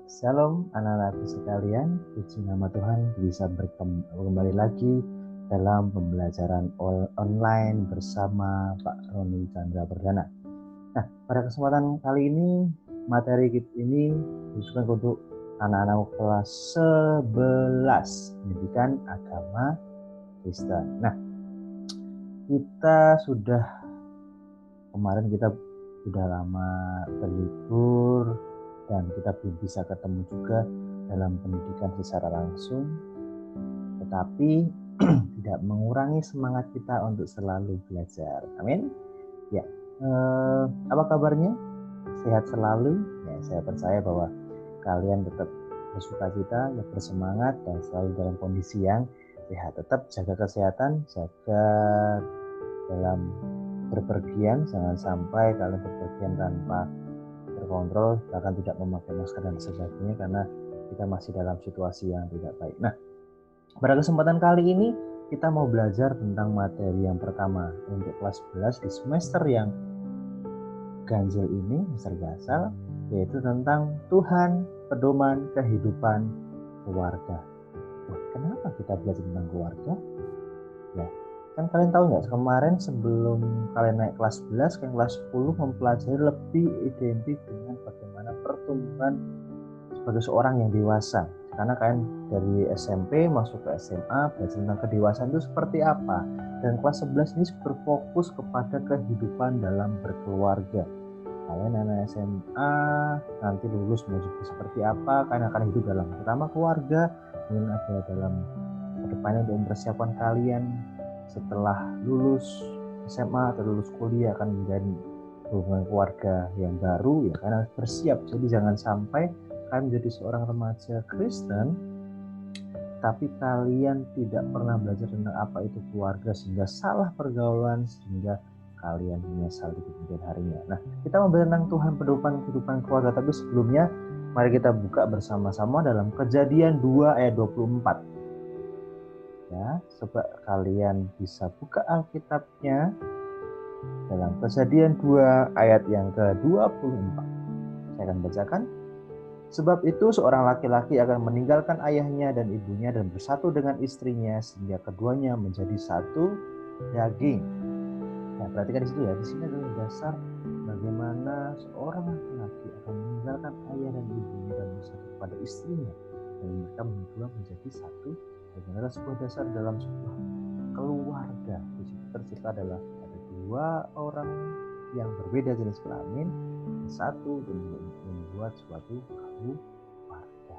Shalom anak-anakku sekalian, puji nama Tuhan bisa kembali lagi dalam pembelajaran online bersama Pak Roni Chandra Perdana. Nah, pada kesempatan kali ini, materi kita ini dikhususkan untuk anak-anak kelas 11, pendidikan agama Kristen. Nah, kemarin kita sudah lama berlibur dan kita belum bisa ketemu juga dalam pendidikan secara langsung, tetapi tidak mengurangi semangat kita untuk selalu belajar. Amin. Ya, apa kabarnya? Sehat selalu? Ya, saya percaya bahwa kalian tetap bersukacita, bersemangat, dan selalu dalam kondisi yang sehat. Tetap jaga kesehatan, jaga dalam berpergian, jangan sampai kalian berpergian tanpa terkontrol, bahkan tidak memakai masker dan sebagainya, karena kita masih dalam situasi yang tidak baik. Nah, pada kesempatan kali ini kita mau belajar tentang materi yang pertama untuk kelas 11 di semester yang ganjil ini, semester gasal, yaitu tentang Tuhan, pedoman kehidupan keluarga. Nah, kenapa kita belajar tentang keluarga? Ya, kan kalian tahu nggak, kemarin sebelum kalian naik kelas 11, ke kelas 10 mempelajari lebih identik dengan bagaimana pertumbuhan sebagai seorang yang dewasa. Karena kalian dari SMP masuk ke SMA, belajar tentang kedewasaan itu seperti apa. Dan kelas 11 ini berfokus kepada kehidupan dalam berkeluarga. Kalian anak SMA nanti lulus mau jadi seperti apa, kalian akan hidup dalam pertama keluarga, kemudian ada dalam kedepannya untuk mempersiapkan kalian setelah lulus SMA atau lulus kuliah akan menjadi hubungan keluarga yang baru, ya kalian harus bersiap. Jadi jangan sampai kalian menjadi seorang remaja Kristen tapi kalian tidak pernah belajar tentang apa itu keluarga sehingga salah pergaulan, sehingga kalian menyesal di kemudian harinya. Nah, kita mau belajar tentang Tuhan, pedoman kehidupan keluarga, tapi sebelumnya mari kita buka bersama-sama dalam Kejadian 2 ayat 24. Ya, coba kalian bisa buka Alkitabnya dalam Kejadian 2 ayat yang ke-24. Saya akan bacakan. Sebab itu seorang laki-laki akan meninggalkan ayahnya dan ibunya dan bersatu dengan istrinya sehingga keduanya menjadi satu daging. Nah, perhatikan di situ ya. Di sini adalah dasar bagaimana seorang laki-laki akan meninggalkan ayah dan ibunya dan bersatu kepada istrinya dan mereka berdua menjadi satu. Dan adalah sebuah dasar dalam sebuah keluarga. Di situ tercipta adalah ada dua orang yang berbeda jenis kelamin satu dan membuat suatu keluarga.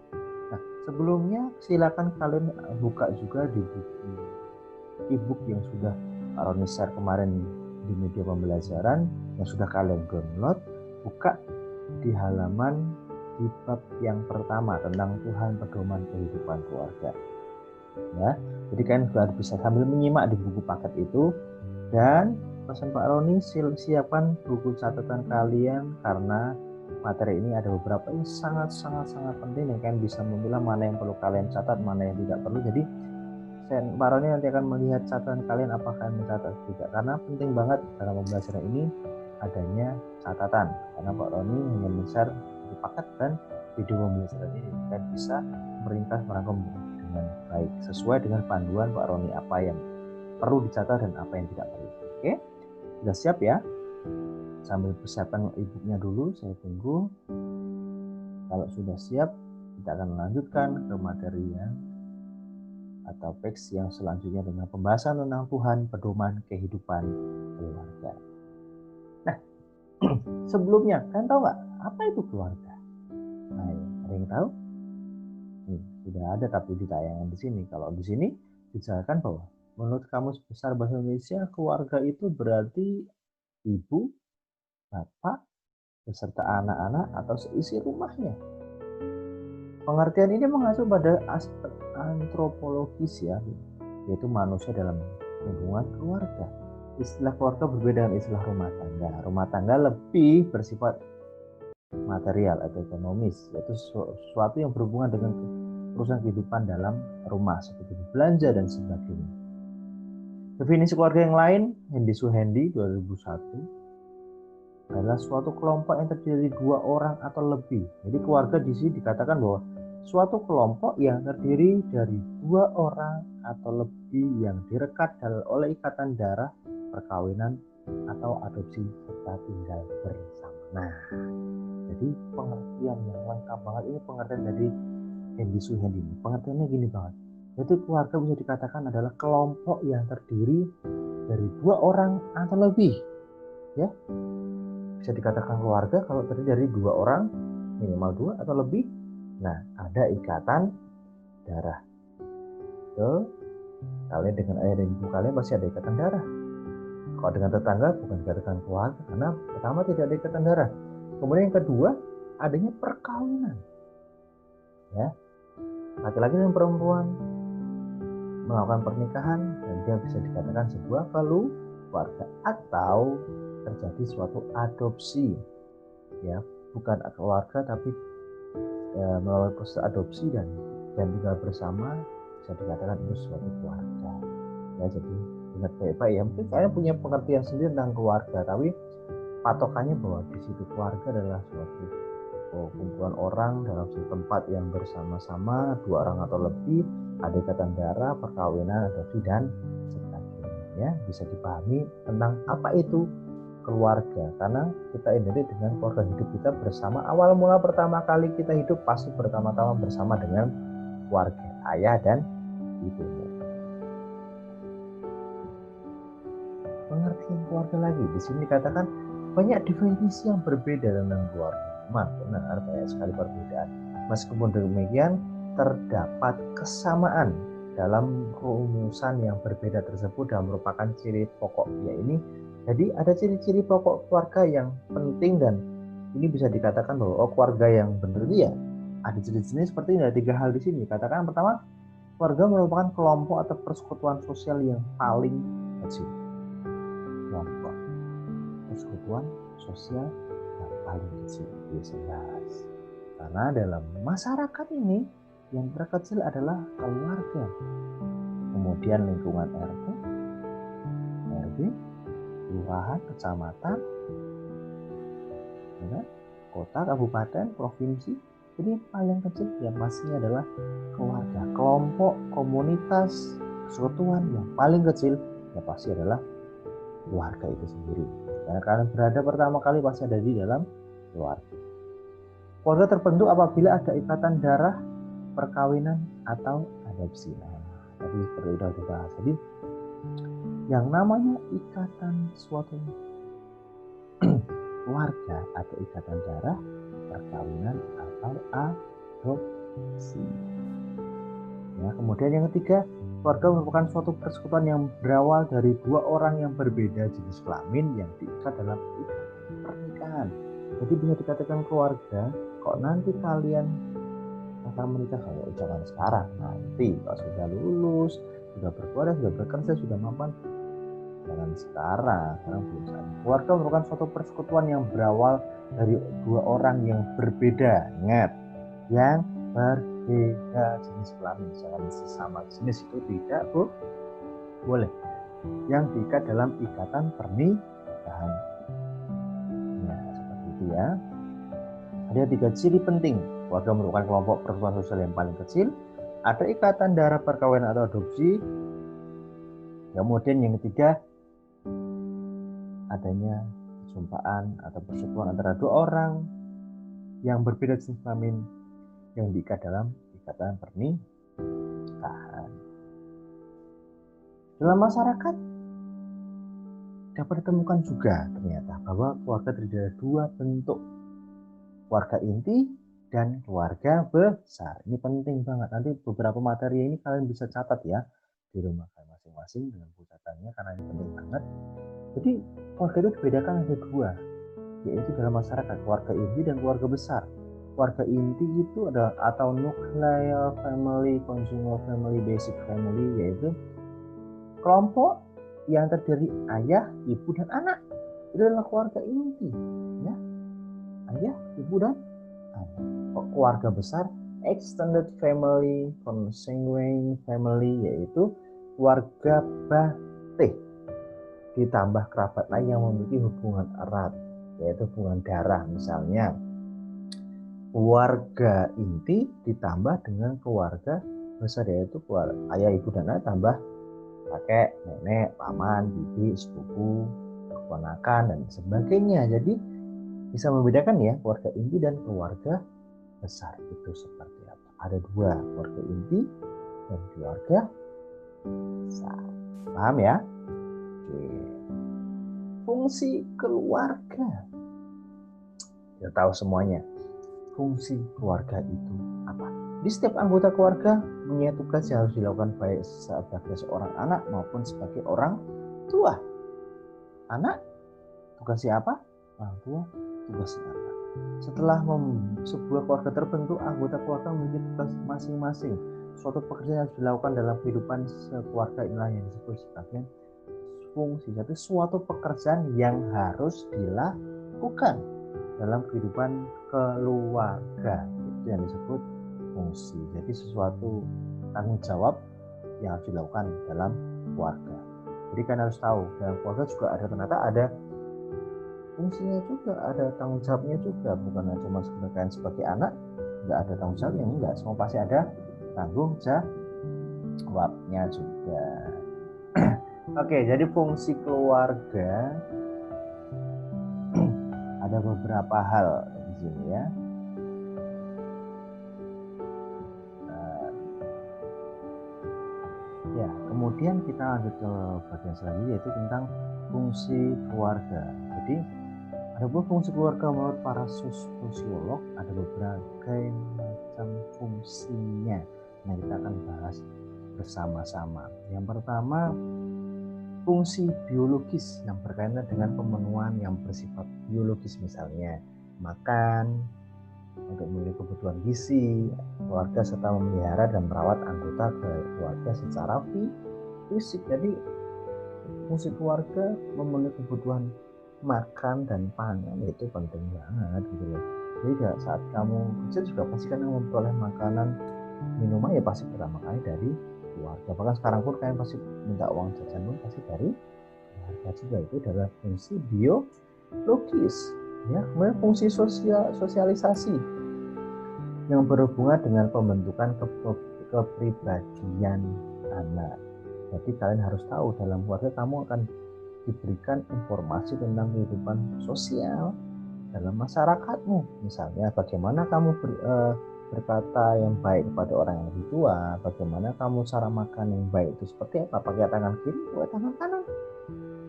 Nah, sebelumnya silakan kalian buka juga di buku e-book yang sudah Pak Roni share kemarin di media pembelajaran yang sudah kalian download. Buka di halaman di bab yang pertama tentang Tuhan, pedoman kehidupan keluarga. Ya, jadi kalian sudah bisa sambil menyimak di buku paket itu. Dan pesan Pak Roni, siapkan buku catatan kalian karena materi ini ada beberapa yang sangat penting yang kalian bisa memilah mana yang perlu kalian catat, mana yang tidak perlu. Jadi Pak Roni nanti akan melihat catatan kalian apakah kalian mencatat tidak, karena penting banget dalam pembelajaran ini adanya catatan, karena Pak Roni hanya men-share buku paket dan video pembelajaran ini dan bisa meringkas merangkum dengan baik sesuai dengan panduan Pak Roni apa yang perlu dicatat dan apa yang tidak perlu. Oke, sudah siap ya? Sambil persiapkan e-booknya dulu, saya tunggu. Kalau sudah siap, kita akan melanjutkan ke materi yang atau teks yang selanjutnya dengan pembahasan tentang Tuhan, pedoman kehidupan keluarga. Nah, sebelumnya, kalian tahu nggak apa itu keluarga? Nah, ada yang tahu? Sudah ada tapi di tayangan di sini. Kalau di sini dijelaskan bahwa menurut Kamus Besar Bahasa Indonesia, keluarga itu berarti ibu, bapak, beserta anak-anak atau seisi rumahnya. Pengertian ini mengacu pada aspek antropologis ya, yaitu manusia dalam lingkungan keluarga. Istilah keluarga berbeda dengan istilah rumah tangga. Rumah tangga lebih bersifat material atau ekonomis, yaitu sesuatu yang berhubungan dengan urusan kehidupan dalam rumah seperti belanja dan sebagainya. Definisi keluarga yang lain, Hendy Suhendi 2001, adalah suatu kelompok yang terdiri dari 2 orang atau lebih. Jadi keluarga di sini dikatakan bahwa suatu kelompok yang terdiri dari 2 orang atau lebih yang direkat oleh ikatan darah, perkawinan, atau adopsi, serta tinggal bersama. Nah, jadi pengertian yang lengkap banget ini pengertian dari Hendy Suhendi. Pengertiannya gini banget. Jadi keluarga bisa dikatakan adalah kelompok yang terdiri dari 2 orang atau lebih. Ya, bisa dikatakan keluarga kalau terdiri dari 2 orang, minimal 2 atau lebih. Nah, ada ikatan darah. So, kalian dengan ayah dan ibu kalian pasti ada ikatan darah. Kalau dengan tetangga bukan dikatakan keluarga, karena pertama tidak ada ikatan darah. Kemudian yang kedua, adanya perkawinan. Ya, laki-laki dan perempuan melakukan pernikahan dan dia bisa dikatakan sebuah keluarga, atau terjadi suatu adopsi. Ya, bukan keluarga tapi melalui proses adopsi dan tinggal bersama, bisa dikatakan itu suatu keluarga. Ya, jadi ingat baik-baik ya, mungkin kalian punya pengertian sendiri tentang keluarga, tapi patokannya bahwa di situ keluarga adalah suatu kumpulan orang dalam satu tempat yang bersama-sama, 2 orang atau lebih, ada ikatan darah, perkawinan, adopsi, dan sebagainya. Ya, bisa dipahami tentang apa itu keluarga, karena kita identik dengan keluarga hidup kita bersama. Awal mula pertama kali kita hidup pasti pertama-tama bersama dengan keluarga, ayah dan ibumu. Pengertian keluarga lagi di sini dikatakan banyak definisi yang berbeda tentang keluarga. Benar, banyak sekali perbedaan. Meskipun demikian, terdapat kesamaan dalam rumusan yang berbeda tersebut dan merupakan ciri pokok ini. Jadi ada ciri-ciri pokok keluarga yang penting, dan ini bisa dikatakan bahwa keluarga yang benar itu ya ada ciri-ciri seperti ini. Ada 3 hal di sini. Katakan pertama, keluarga merupakan kelompok atau persekutuan sosial yang paling kecil. Kelompok persekutuan sosial yang paling kecil, jelas. Karena dalam masyarakat ini yang terkecil adalah keluarga, kemudian lingkungan RT, RW, kelurahan, kecamatan, ya, kota, kabupaten, provinsi. Jadi paling kecil yang pastinya adalah keluarga. Kelompok, komunitas, persekutuan yang paling kecil ya pasti adalah keluarga itu sendiri. Karena kalian berada pertama kali pasti ada di dalam keluarga. Keluarga terbentuk apabila ada ikatan darah, perkawinan, atau adopsi. Nah, tadi seperti sudah dibahas. Jadi yang namanya ikatan suatu keluarga ada ikatan darah, perkawinan, atau adopsi. Ya, kemudian yang ketiga, keluarga merupakan suatu persekutuan yang berawal dari 2 orang yang berbeda jenis kelamin yang diikat dalam ikatan pernikahan. Jadi bisa dikatakan keluarga kok nanti kalian akan menikah, kalau jangan sekarang, nanti kalau sudah lulus, sudah berkeluarga, sudah bekerja, sudah mapan, jangan sekarang belum saatnya. Keluarga merupakan suatu persekutuan yang berawal dari 2 orang yang berbeda. Ingat, yang berbeda jenis kelamin, jangan sesama jenis itu tidak boleh. Yang diikat dalam ikatan pernikahan. Nah, seperti itu ya. Ada 3 ciri penting. Keluarga merupakan kelompok persekutuan sosial yang paling kecil. Ada ikatan darah, perkawinan, atau adopsi. Kemudian yang ketiga, adanya perjumpaan atau persekutuan antara 2 orang yang berbeda jenis kelamin yang diikat dalam ikatan pernikahan. Dalam masyarakat dapat ditemukan juga ternyata bahwa keluarga terdiri dari 2 bentuk, keluarga inti dan keluarga besar. Ini penting banget. Nanti beberapa materi ini kalian bisa catat ya di rumah kalian masing-masing dengan buku catatannya, karena ini penting banget. Jadi keluarga itu dibedakan ada 2, yaitu dalam masyarakat keluarga inti dan keluarga besar. Keluarga inti itu adalah atau nuclear family, conjugal family, basic family, yaitu kelompok yang terdiri ayah, ibu, dan anak. Itu adalah keluarga inti, ya. Ayah, ibu, dan anak. Keluarga besar, extended family, consanguine family, yaitu keluarga batin ditambah kerabat lain yang memiliki hubungan erat. yaitu hubungan darah. Misalnya keluarga inti ditambah dengan keluarga besar, yaitu keluarga ayah, ibu, dan anak tambah kakek, nenek, paman, bibi, sepupu, keponakan, dan sebagainya. Jadi bisa membedakan ya keluarga inti dan keluarga besar itu seperti apa. Ada dua, keluarga inti dan keluarga besar. Paham ya? Oke. Fungsi keluarga. Kita tahu semuanya. Fungsi keluarga itu apa? Di setiap anggota keluarga punya tugas yang harus dilakukan baik sebagai seorang anak maupun sebagai orang tua. Anak tugasnya apa? Orang tua tugasnya apa? Setelah sebuah keluarga terbentuk, anggota keluarga memiliki tugas masing-masing. Suatu pekerjaan yang harus dilakukan dalam kehidupan sekeluarga inilah yang disebut sebagai fungsi. Jadi suatu pekerjaan yang harus dilakukan dalam kehidupan keluarga, itu yang disebut fungsi. Jadi sesuatu tanggung jawab yang harus dilakukan dalam keluarga. Jadi kan harus tahu dalam keluarga juga ada, ternyata ada fungsinya juga, ada tanggung jawabnya juga, bukan cuma sebagai anak nggak ada tanggung jawabnya, enggak, semua pasti ada tanggung jawabnya juga. Oke, jadi fungsi keluarga ada beberapa hal di sini ya. Ya, kemudian kita lanjut ke bagian selanjutnya, yaitu tentang fungsi keluarga. Jadi ada fungsi keluarga menurut para sosiolog ada berbagai macam fungsinya yang kita akan bahas bersama-sama. Yang pertama, fungsi biologis yang berkaitan dengan pemenuhan yang bersifat biologis, misalnya makan, untuk memenuhi kebutuhan gizi keluarga, serta memelihara dan merawat anggota keluarga secara fisik. Jadi fungsi keluarga memenuhi kebutuhan makan dan pangan itu penting banget gitu loh. Jadi saat kamu kerja juga pasti kan memperoleh makanan, minuman ya pasti pertama kali dari keluarga. Bahkan sekarang pun kalian pasti minta uang jajan pun pasti dari keluarga juga. Itu adalah fungsi biologis. Ya, kemudian fungsi sosialisasi yang berhubungan dengan pembentukan kepribadian anak. Jadi kalian harus tahu dalam keluarga kamu akan diberikan informasi tentang kehidupan sosial dalam masyarakatmu. Misalnya bagaimana kamu berkata yang baik kepada orang yang lebih tua, bagaimana kamu cara makan yang baik itu seperti apa, pakai tangan kiri atau tangan kanan.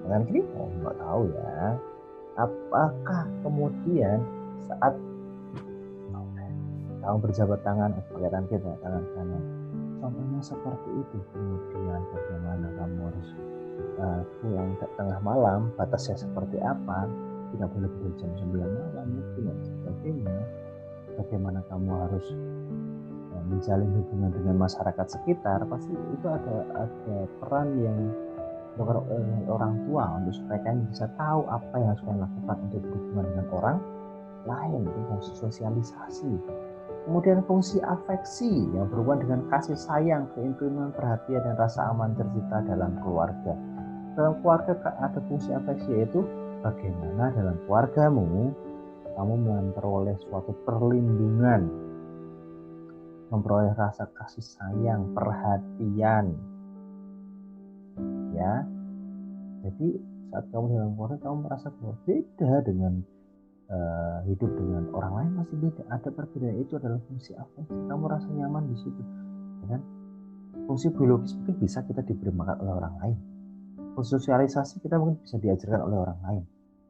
Tangan kiri, oh nggak tahu ya. Apakah kemudian saat kamu berjabat tangan pakai tangan kiri atau tangan kanan, contohnya seperti itu. Kemudian bagaimana kamu harus pulang tengah malam, batasnya seperti apa, tidak boleh lebih dari jam 9 malam mungkin dan sebagainya. Bagaimana kamu harus menjalin hubungan dengan masyarakat sekitar, pasti itu ada peran yang dilakukan oleh orang tua untuk supaya kalian bisa tahu apa yang harus kalian lakukan untuk berhubungan dengan orang lain. Itu fungsi sosialisasi. Kemudian fungsi afeksi yang berhubungan dengan kasih sayang, keintiman, perhatian, dan rasa aman tercipta dalam keluarga. Dalam keluarga ada fungsi afeksi, yaitu bagaimana dalam keluargamu kamu memperoleh suatu perlindungan, memperoleh rasa kasih sayang, perhatian, ya. Jadi saat kamu dalam keluarga kamu merasa berbeda dengan hidup dengan orang lain, masih beda, ada perbedaan. Itu adalah fungsi afeksi, kamu rasa nyaman di situ, ya kan? Fungsi biologis mungkin bisa kita diberi makan oleh orang lain, fungsi sosialisasi kita mungkin bisa diajarkan oleh orang lain,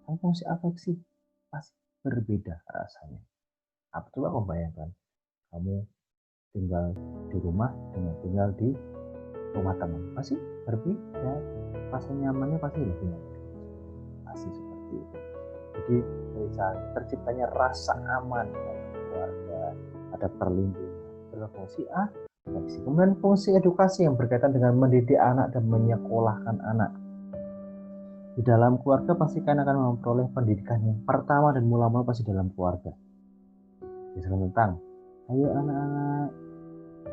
tapi fungsi afeksi pasti berbeda rasanya. Apa coba kamu bayangkan, kamu tinggal di rumah dengan tinggal di rumah teman, pasti berbeda, rasa nyamannya pasti lebih pasti seperti itu. Jadi terciptanya rasa aman dalam keluarga, ada perlindungan, adalah fungsi afeksi. Kemudian fungsi edukasi yang berkaitan dengan mendidik anak dan menyekolahkan anak. Di dalam keluarga pasti kalian akan memperoleh pendidikan yang pertama dan mula-mula pasti dalam keluarga. Misalnya tentang, ayo anak-anak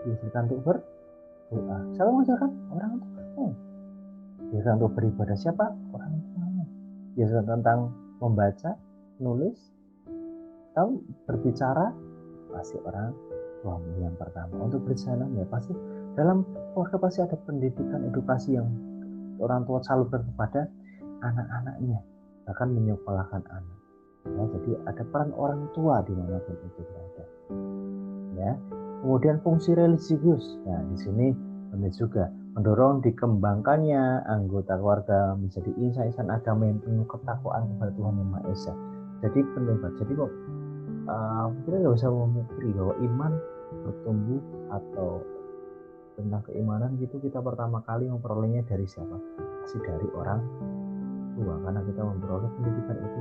diajarkan untuk berdoa. Siapa mengajarkan? Orang tuamu. Diajarkan untuk beribadah siapa? Orang tuamu. Diajarkan tentang membaca, nulis atau berbicara, pasti orang tuamu yang pertama. Untuk berjalan ya pasti dalam keluarga pasti ada pendidikan edukasi yang orang tua salurkan kepada anak-anaknya, bahkan menyekolahkan anak. Ya, jadi ada peran orang tua di mana itu berada. Ya, kemudian fungsi religius. Nah, di sini penting juga mendorong dikembangkannya anggota keluarga menjadi insan-insan agama yang penuh ketakwaan kepada Tuhan Yang Maha Esa. Jadi penting banget. Jadi kok kita nggak bisa memungkiri bahwa iman bertumbuh atau tentang keimanan gitu kita pertama kali memperolehnya dari siapa? Pasti dari orang tua, karena kita memperoleh pendidikan itu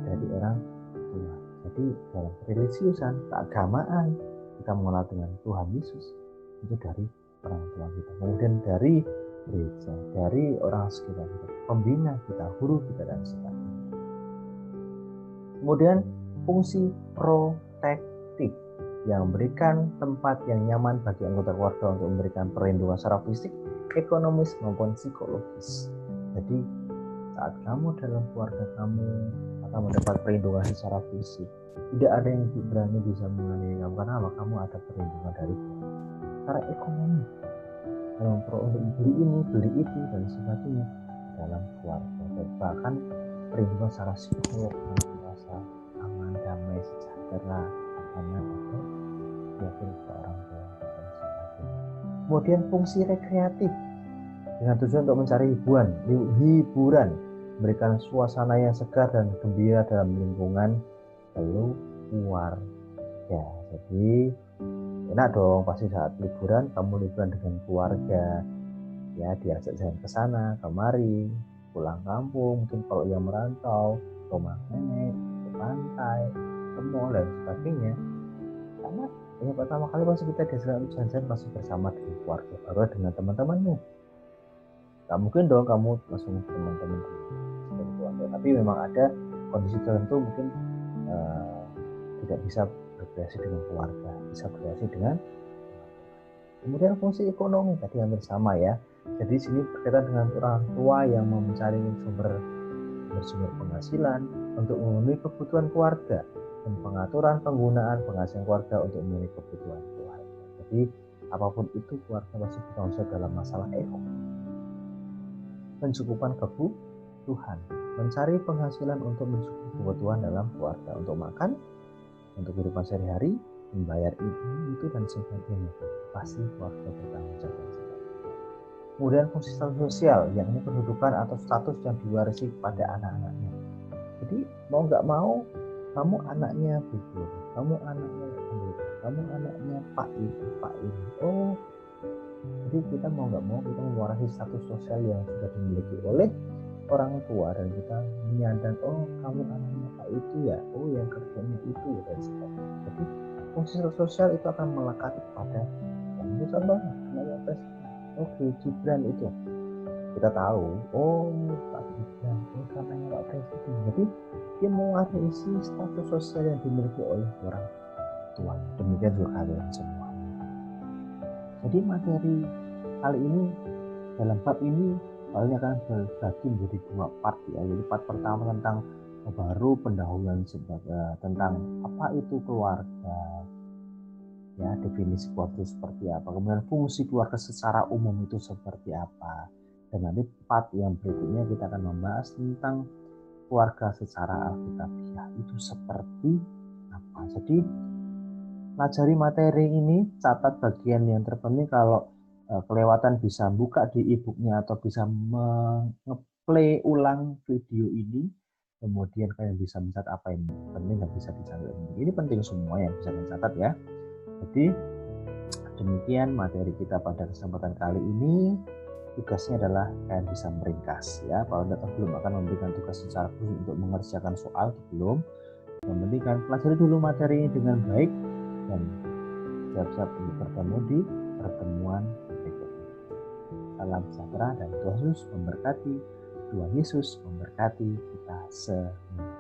dari orang tua. Jadi dalam religiusan, keagamaan kita mengenal dengan Tuhan Yesus itu dari orang tua kita. Kemudian dari gereja, dari orang sekitar kita, pembina kita, guru kita dan sebagainya. Kemudian fungsi protektif yang memberikan tempat yang nyaman bagi anggota keluarga untuk memberikan perlindungan secara fisik, ekonomis maupun psikologis. Jadi saat kamu dalam keluarga kamu akan mendapat perlindungan secara fisik, tidak ada yang berani bisa menganiaya kamu karena apa? Kamu ada perlindungan dari keluarga. Secara ekonomi, untuk beli ini, beli itu dan sebagainya dalam keluarga. Dan bahkan perlindungan secara psikolog, merasa aman, damai, sejahtera karena ada yakin ke orang tua dan sebagainya. Kemudian fungsi rekreatif dengan tujuan untuk mencari hiburan, memberikan suasana yang segar dan gembira dalam lingkungan keluarga. Jadi enak dong pasti saat liburan kamu liburan dengan keluarga, ya diajak jalan ke sana kemari, pulang kampung, mungkin kalau yang merantau rumah nenek, ke pantai, ke mall dan sebagainya. Karena yang pertama kali pasti kita diajak jalan-jalan pasti bersama dengan keluarga, baru dengan teman-temanmu. Gak mungkin dong kamu langsung teman-teman dari keluarga, tapi memang ada kondisi tertentu mungkin tidak bisa berkreasi dengan keluarga, bisa berkreasi dengan. Kemudian fungsi ekonomi tadi hampir sama ya. Jadi sini berkaitan dengan orang tua yang mencari sumber penghasilan untuk memenuhi kebutuhan keluarga dan pengaturan penggunaan penghasilan keluarga untuk memenuhi kebutuhan keluarga. Jadi apapun itu keluarga pasti bertanggung jawab dalam masalah ekonomi. Mencukupkan kebutuhan, mencari penghasilan untuk mencukupi kebutuhan dalam keluarga, untuk makan, untuk kehidupan sehari-hari, membayar itu dan sebagainya. Pasti keluarga bertanggung jawab. Kemudian fungsi status sosial, yakni kedudukan atau status yang diwarisi kepada anak-anaknya. Jadi mau nggak mau, kamu anaknya gubernur, kamu anaknya pendeta, kamu anaknya Pak ini. Oh, jadi kita mau nggak mau kita mewarisi status sosial yang sudah dimiliki oleh orang tua dan kita menyandang, oh kamu anaknya Pak itu ya, oh yang kerjanya itu ya dan sebagainya. Jadi fungsi sosial itu akan melekat pada yang itu contohnya anaknya presiden. Oke, Gibran itu kita tahu, oh Pak Gibran itu anaknya Pak Presiden. Jadi dia mewarisi status sosial yang dimiliki oleh orang tua. Demikian juga kalian semua. Jadi materi kali ini dalam bab ini soalnya akan berbagi menjadi 2 part ya. Jadi part pertama tentang baru pendahuluan tentang apa itu keluarga, ya definisi keluarga itu seperti apa, kemudian fungsi keluarga secara umum itu seperti apa, dan nanti part yang berikutnya kita akan membahas tentang keluarga secara alkitabiah itu seperti apa. Jadi pelajari materi ini, catat bagian yang terpenting. Kalau kelewatan bisa buka di e-booknya atau bisa nge-play ulang video ini, kemudian kalian bisa mencatat apa yang penting dan bisa dicatat. Ini penting semua yang bisa dicatat ya. Jadi demikian materi kita pada kesempatan kali ini. Tugasnya adalah kalian bisa meringkas ya. Kalau Anda belum akan memberikan tugas secara khusus untuk mengerjakan soal, belum. Yang penting kalian pelajari dulu materi ini dengan baik dan siap-siap untuk bertemu di pertemuan berikutnya. Salam sejahtera dan Tuhan Yesus memberkati. Tuhan Yesus memberkati kita semua.